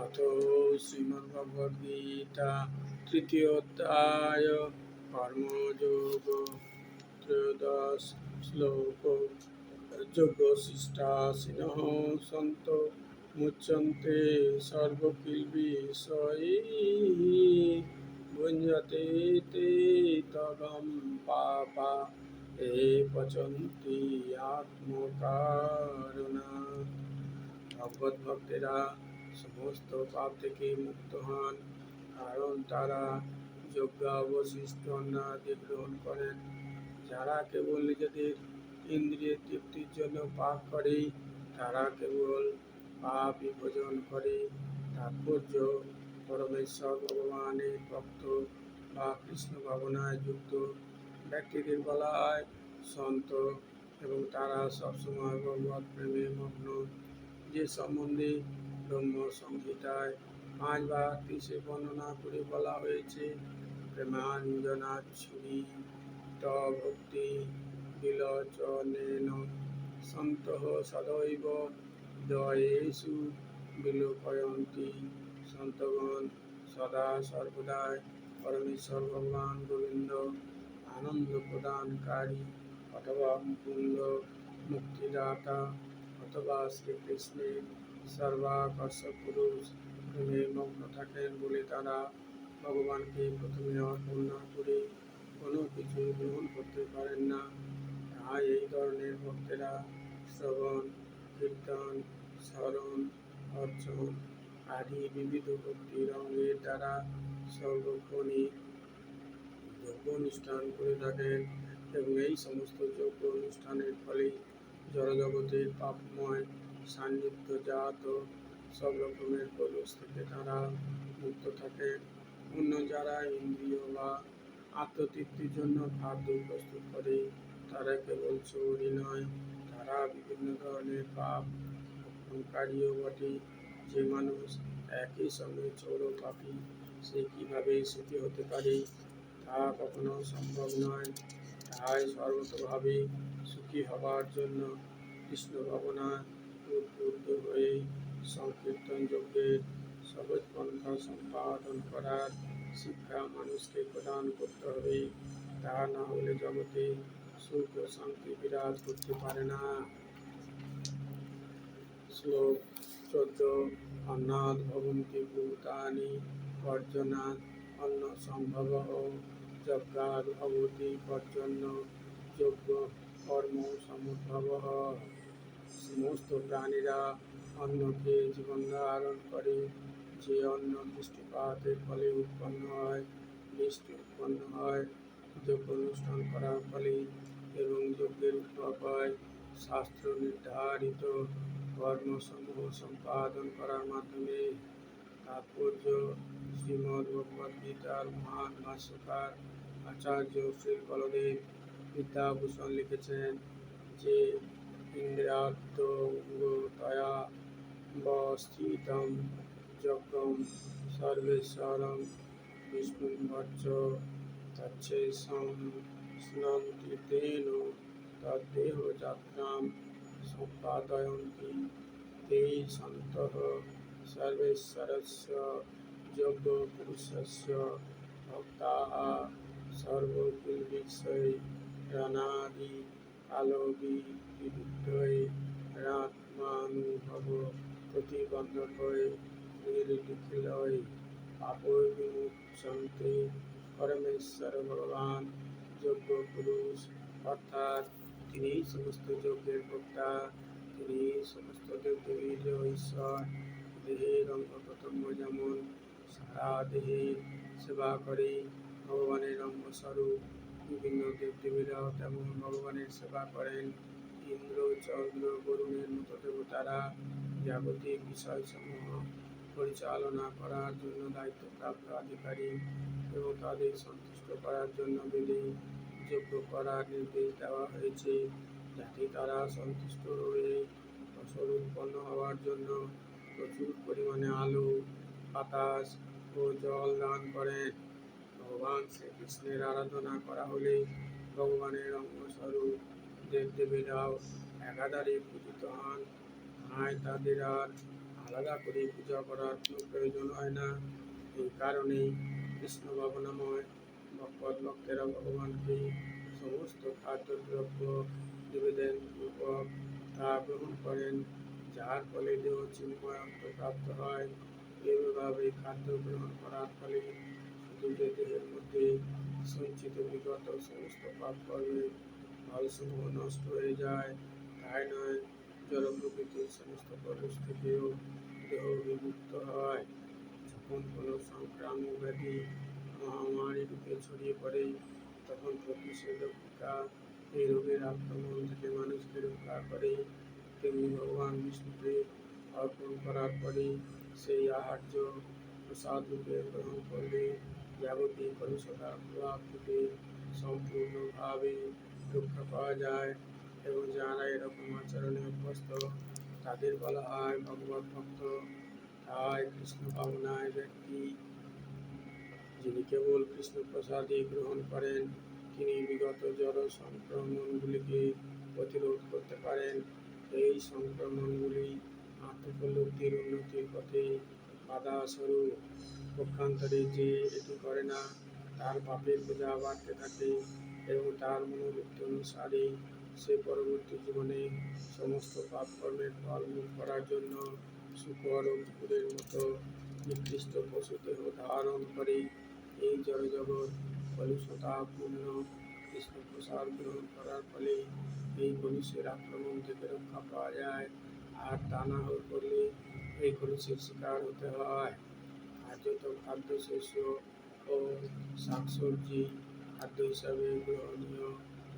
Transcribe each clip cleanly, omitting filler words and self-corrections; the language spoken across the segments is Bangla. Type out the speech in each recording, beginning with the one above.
अथ श्रीमद्भगवद्गीता तृतीयोऽध्याय कर्मयोग त्रयोदश श्लोक योगशिष्टाशिनः सन्तो मुच्यन्ते सर्वकिल्बिषयैः भुञ्जते ते तदं पापा ये पचन्ति आत्मकारुणात्। ভগবত ভক্তেরা সমস্ত পাপ থেকে মুক্ত হন, কারণ তারা যজ্ঞ অবশিষ্ট অন্নাদি গ্রহণ করেন। যারা কেবল নিজেদের ইন্দ্রিয় তৃপ্তির জন্য পাপ করে, তারা কেবল পাপ বিভোজন করে। তাৎপর্য: পরমেশ্বর ভগবানের ভক্ত বা কৃষ্ণ ভাবনায় যুক্ত ব্যক্তিদের বলা হয় সন্ত, এবং তারা সবসময় ভগবত প্রেমে মগ্ন, যে সম্বন্ধে ব্রহ্ম সংহিতায় 5 বা 30 বর্ণনা করে বলা হয়েছে। প্রেমাঞ্জনাচ্ছুরি ভক্তি বিলোচনেন সন্তঃ সদৈব দয়েষু বিলোপয়ন্তি। সন্তগণ সদা সর্বদাই পরমেশ্বর ভগবান গোবিন্দ আনন্দ প্রদানকারী অথবা মুকুন্দ মুক্তিদাতা অথবা শ্রীকৃষ্ণের সর্বাকর্ষক পুরুষ প্রেমে মগ্ন থাকেন বলে তারা ভগবানকে প্রথমে অর্পণ না করে কোনো কিছু গ্রহণ করতে পারেন না। তাই এই ধরনের ভক্তেরা শ্রবণ, কীর্তন, স্মরণ, অর্চন আদি বিবিধ ভক্তির অঙ্গের দ্বারা সর্বক্ষণই যজ্ঞ অনুষ্ঠান করে থাকেন, এবং এই সমস্ত যজ্ঞ অনুষ্ঠানের ফলে জড়জগতের পাপময় সান্নিধ্যজাত সব রকমের কলুষ থেকে তারা মুক্ত থাকেন। অন্য যারা ইন্দ্রিয় বা আত্মতৃপ্তির জন্য খাদ্য প্রস্তুত করে, তারা কেবল চোরই নয়, তারা বিভিন্ন ধরনের পাপ ভক্ষণকারীও বটে। যে মানুষ একই সঙ্গে চোর ও পাপী, সে কীভাবে সুখী হতে পারে, তা কখনো সম্ভব নয়। তাই সর্বতোভাবে সুখী হবার জন্য কৃষ্ণ ভাবনা উদ্বুদ্ধ হয়ে সংকীর্তন যজ্ঞের সহজ পন্থা সম্পাদন করার শিক্ষা মানুষকে প্রদান করতে হবে। তা না হলে জগতে সুখ ও শান্তি বিরাজ করতে পারে না। শ্লোক 14। অন্নাৎ ভবন্তি ভূতানি পর্জনাৎ অন্ন সম্ভবঃ যজ্ঞাৎ ভবতি পর্জন্য যজ্ঞ কর্ম সমুদ্ভবঃ। সমস্ত প্রাণীরা অন্নকে জীবন ধারণ করে। যে অন্ন বৃষ্টিপাতের ফলে উৎপন্ন হয়, বৃষ্টি উৎপন্ন হয় যজ্ঞ অনুষ্ঠান করার ফলে, এবং যজ্ঞের উদ্ভব হয় শাস্ত্র নির্ধারিত কর্মসমূহ সম্পাদন করার মাধ্যমে। তাৎপর্য: শ্রীমদ্ ভগবদ্গীতার মহান ভাষ্যকার আচার্য শ্রী বলদেব বিদ্যাভূষণ লিখেছেন যে ইন্দ্রিয়ার্থগোতয়া স্থিতং যজ্ঞং সর্বেশ্বরং বিষ্ণুং ভজ তচ্ছেষাং স্নন্তি তেন তদ্দেহযাত্রাং সম্পাদয়ন্তি তে সন্তঃ সর্বেশ্বরস্য যোগ্যপুরুষস্য ভক্তাঃ সর্বকিল্বিষয়ৈরনাদি কালবিবিধৈরাত্মানুভব প্রতিবন্ধকৈ নির্নিখিলৈ পাপৈ বিমুচ্যন্তে। পরমেশ্বর ভগবান যোগ্য পুরুষ, অর্থাৎ তিনি সমস্ত যজ্ঞের ভোক্তা। তিনি সমস্ত দেবদেবীর ঈশ্বর। দেহের অঙ্গ প্রত্যঙ্গ যেমন সারা দেহের সেবা করে ভগবানের অঙ্গস্বরূপ, বিভিন্ন দেবদেবীরাও তেমন ভগবানের সেবা করেন। ইন্দ্র, চন্দ্র, বরুণের মতো দেবতারা জাগতিক বিষয়সমূহ পরিচালনা করার জন্য দায়িত্বপ্রাপ্ত অধিকারী, এবং তাদের সন্তুষ্ট করার জন্য বেদে যজ্ঞ করার নির্দেশ দেওয়া হয়েছে, যাতে তারা সন্তুষ্ট হয়ে ফসল উৎপন্ন হওয়ার জন্য প্রচুর পরিমাণে আলো, বাতাস ও জল দান করেন। ভগবান শ্রীকৃষ্ণের আরাধনা করা হলে ভগবানের অঙ্গস্বরূপ দেবদেবীরাও একাধারে পূজিত হন। তাই তাদের আর আলাদা করে পূজা করার কোনো প্রয়োজন হয় না। এই কারণেই কৃষ্ণ ভাবনাময় ভক্তেরা ভগবানকে সমস্ত খাদ্যদ্রব্য নিবেদন পূর্বক তা গ্রহণ করেন, যার ফলে দেহ চিন্ময়ত্ব প্রাপ্ত হয়। এইভাবে খাদ্য গ্রহণ করার ফলে শুধু যে দেহের মধ্যে সঞ্চিত বিগত সমস্ত পাপ কর্মের ফলসমূহ নষ্ট হয়ে যায় তাই নয়, জড় প্রকৃতির সমস্ত প্রবেশ থেকেও দেহ বিমুক্ত হয়। যখন কোনো সংক্রামক ব্যাধি মহামারী রূপে ছড়িয়ে পড়ে, তখন প্রতিষেধক টিকা এই রোগের আক্রমণ থেকে মানুষকে রক্ষা করে। তেমনি ভগবান বিষ্ণুকে অর্পণ করার পরে সেই আহার্য প্রসাদ রূপে গ্রহণ করলে যাবতীয় কলুষতার প্রভাব থেকে সম্পূর্ণভাবে রক্ষা পাওয়া যায়। এবং যারা এরকম আচরণে অভ্যস্ত তাদের বলা হয় ভগবত ভক্ত। তাই কৃষ্ণ ভাবনায় ব্যক্তি যিনি কেবল কৃষ্ণ প্রসাদই গ্রহণ করেন, তিনি বিগত জড় সংক্রমণগুলিকে প্রতিরোধ করতে পারেন। এই সংক্রমণগুলি আত্মোপলব্ধির উন্নতির পথে বাধা স্বরূপ। পক্ষান্তরে যে এটি করে না, তার পাপের বোঝা বাড়তে থাকে এবং তার মনোবৃত্তি অনুসারে সে পরবর্তী জীবনে সমস্ত পাপ কর্মের ফল ভোগ করার জন্য শূকর ও কুকুরের মতো নিকৃষ্ট পশু দেহ ধারণ করে। এই জড়জগৎ কলুষতাপূর্ণ কৃষ্ণ প্রসাদ গ্রহণ করার ফলে এই কলুষের আক্রমণ থেকে রক্ষা পাওয়া যায়, আর তা না করলে এই কলুষের শিকার হতে হয়। আর যত খাদ্যশস্য ও শাকসবজি খাদ্য হিসাবে গ্রহণীয়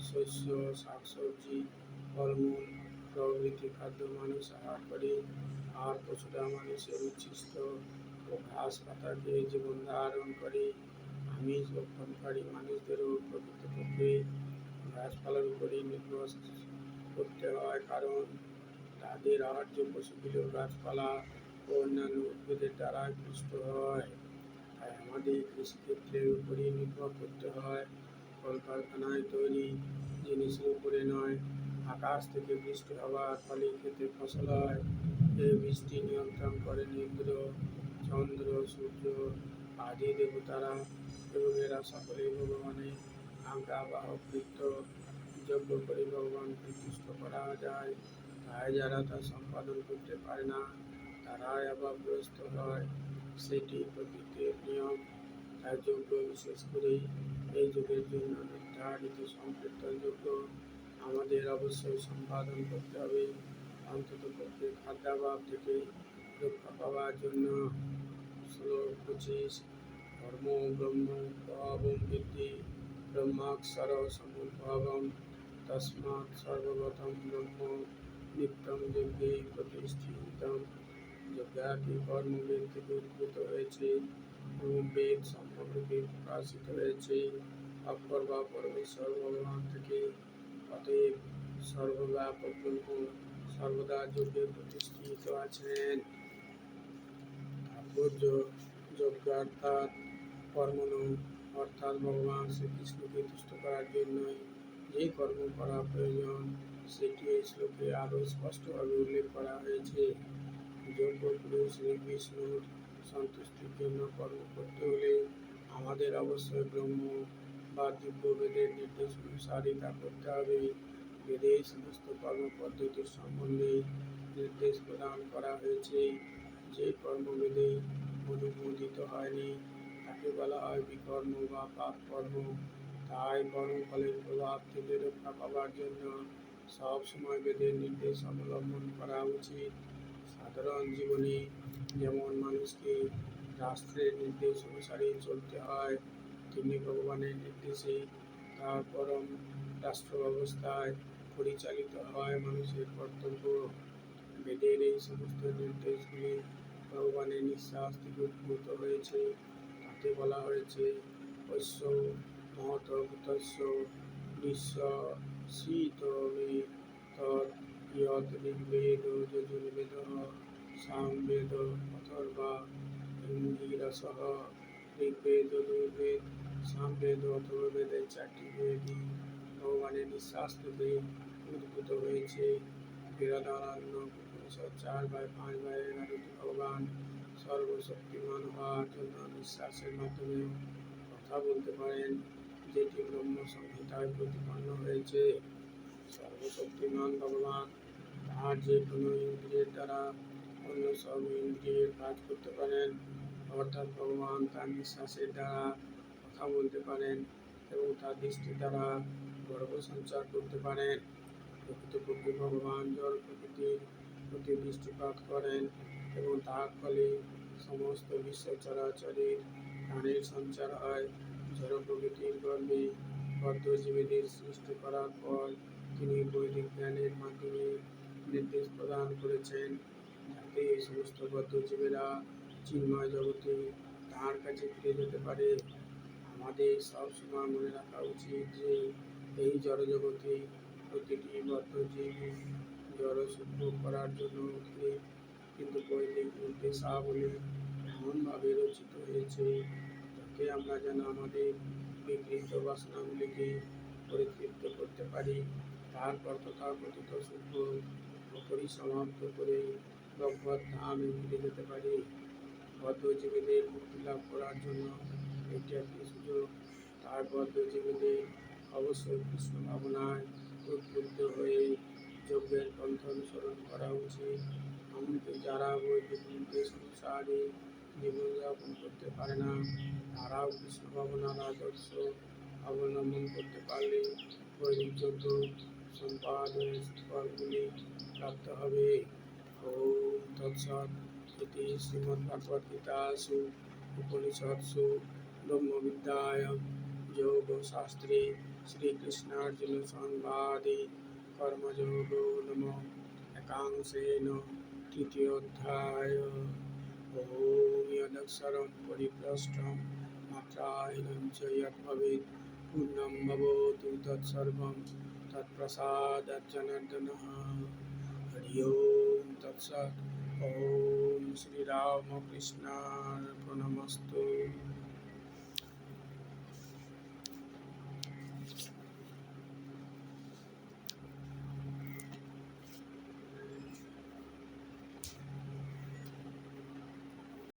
শস্য, শাকসবজি, ফলমূল প্রভৃতি খাদ্য মানুষ আহার করে, আর পশুরা মানুষের উচ্ছিষ্ট ও ঘাস পাতা খেয়ে জীবন ধারণ করে। আমিষ ভক্ষণকারী মানুষদেরও প্রকৃতপক্ষে গাছপালার উপরেই নির্ভর করতে হয়, কারণ তাদের আহার্য পশুগুলো গাছপালা ও অন্যান্য উদ্ভিদের দ্বারা পুষ্ট হয়। তাই আমাদের কৃষিক্ষেত্রের উপরেই নির্ভর করতে হয়। কলকারখানায় তৈরি জিনিসের উপরে নয়। আকাশ থেকে বৃষ্টি হওয়ার ফলে খেতে ফসল হয়। এই বৃষ্টি নিয়ন্ত্রণ করেন ইন্দ্র, চন্দ্র, সূর্য আদি দেবতারা, এবং এরা সকলেই ভগবানের আজ্ঞাবাহক কৃত্য। যজ্ঞ করে ভগবানকে তুষ্ট করা যায়, তাই যারা তা সম্পাদন করতে পারে না তারাই অভাবগ্রস্ত হয়। সেটি প্রকৃতির নিয়ম। তাই যজ্ঞ, বিশেষ করে এই যুগের জন্য নির্ধারিত সংকীর্তন যজ্ঞ আমাদের অবশ্যই সম্পাদন করতে হবে, অন্ততপক্ষে খাদ্যাভাব থেকে রক্ষা পাওয়ার জন্য। শ্লোক 25। ধর্ম ব্রহ্ম প্রভাবম বিদ্ধি, ব্রহ্মাক্ষর সমুদ্ভবম, তস্মাৎ সর্বগতম ব্রহ্ম নিত্যম যজ্ঞে প্রতিষ্ঠিতম। যজ্ঞাদি কর্মবেদ থেকে উদ্ভূত হয়েছে এবং বেদ সম্পর্কে প্রকাশিত হয়েছে অক্ষর বা পরমেশ্বর ভগবান থেকে। অতএব সর্বব্যাপক ব্রহ্ম সর্বদা যজ্ঞে প্রতিষ্ঠিত আছেন। তাৎপর্য: যজ্ঞার্থাৎ কর্মণ, অর্থাৎ ভগবান শ্রীকৃষ্ণকে তুষ্ট করার জন্যই যে কর্ম করা প্রয়োজন সেটি এই শ্লোকে আরও স্পষ্টভাবে উল্লেখ করা হয়েছে। যজ্ঞ পুরুষ শ্রীবিষ্ণুর সন্তুষ্টির জন্য কর্ম করতে হলে আমাদের অবশ্যই ব্রহ্ম বা দিব্য বেদের নির্দেশ অনুসারে তা করতে হবে। বেদে এই সমস্ত কর্ম পদ্ধতির সম্বন্ধে নির্দেশ প্রদান করা হয়েছে। যে কর্ম বেদে অনুমোদিত হয়নি তাকে বলা হয় বিকর্ম বা পাপ কর্ম। তাই কর্মফলের প্রভাব থেকে রক্ষা পাওয়ার জন্য সব সময় বেদের নির্দেশ অবলম্বন করা উচিত। সাধারণ জীবনে যেমন মানুষকে শাস্ত্রের নির্দেশ অনুসারে চলতে হয়, তেমনি ভগবানের নির্দেশে তার পরম রাষ্ট্র ব্যবস্থায় পরিচালিত হয় মানুষের কর্তব্য। বেদের এই সমস্ত নির্দেশগুলি ভগবানের নিঃশ্বাস থেকে উদ্ভূত হয়েছে। তাতে বলা হয়েছে অস্য মহত ভূতস্য নিঃশ্বাসিত মে তৎ ইয়ৎ ঋগ্বেদ যজুর্বেদঃ সামবেদ অথর্বা ইঙ্গিরসঃ। ঋগ্বেদ, যজুর্বেদ, সামবেদ ও অথর্ববেদ এই চারটি বেদই ভগবানের নিঃশ্বাস থেকে উদ্ভূত হয়েছে। বৃহদারণ্যক বছর 4/5/11 ভগবান সর্বশক্তিমান হওয়ার জন্য নিঃশ্বাসের মাধ্যমে কথা বলতে পারেন, যেটি ব্রহ্ম সংহিতায় প্রতিপন্ন হয়েছে। সর্বশক্তিমান ভগবান তাহার যে কোনো ইন্দ্রিয়ের দ্বারা অন্য সব ইন্দ্রিয়ের কাজ করতে পারেন, অর্থাৎ ভগবান তার নিঃশ্বাসের দ্বারা কথা বলতে পারেন এবং তার দৃষ্টি দ্বারা গর্ভ সঞ্চার করতে পারেন। প্রকৃতপক্ষে ভগবান জড় প্রকৃতির প্রতি দৃষ্টিপাত করেন এবং তার ফলে সমস্ত বিশ্ব চরাচরের প্রাণের সঞ্চার হয়। জড় প্রকৃতির গর্ভে বদ্ধজীবীদের সৃষ্টি করার পর তিনি বৈদিক জ্ঞানের মাধ্যমে নির্দেশ প্রদান করেছেন, যাতে এই সমস্ত বদ্ধজীবীরা চিন্ময় জগতে তাঁর কাছে ফিরে যেতে পারে। আমাদের সবসময় মনে রাখা উচিত যে এই জড়জগতে প্রতিটি বদ্ধজীবী জড়সুখ করার জন্য উদ্গ্রীব, কিন্তু বৈদিক নির্দেশাবলী এমনভাবে রচিত হয়েছে যাতে আমরা যেন আমাদের বিকৃত বাসনাগুলিকে পরিতৃপ্ত করতে পারি, তারপর তথাকথিত সুখ পরিসমাপ্ত করে ভগবত ধামে ফিরে যেতে পারি। বদ্ধজীবীদের মুক্তি লাভ করার জন্য এটি একটি সুযোগ। তার বদ্ধজীবীদের অবশ্যই কৃষ্ণ ভাবনায় উদ্বুদ্ধ হয়ে যজ্ঞের পন্থ অনুসরণ করা উচিত। এমনকি যারা বৈদিক নির্দেশ অনুসারে জীবনযাপন করতে পারে না, তারাও কৃষ্ণ ভাবনার আদর্শ অবলম্বন করতে পারলে বৈদিক যজ্ঞ সম্পাদনের ফলগুলি প্রাপ্ত হবে। ওম তৎসৎ। ইতি শ্রীমদ্ভগবদ্গীতাসু উপনিষৎসু ব্রহ্মবিদ্যায়াং যোগশাস্ত্রে শ্রীকৃষ্ণার্জুন সংবাদে কর্মযোগো নাম একাংশেন তৃতীয়োऽধ্যায়। ওম যদক্ষরং পরিভ্রষ্টং মাত্রাহীनं চ যদ্ভবেৎ পূর্ণं ভবতু তৎসর্বং তৎপ্রসাদাৎ জনার্দনः। হরি ওম তৎসৎ। ওম শ্রীরামকৃষ্ণার্পণমস্তু।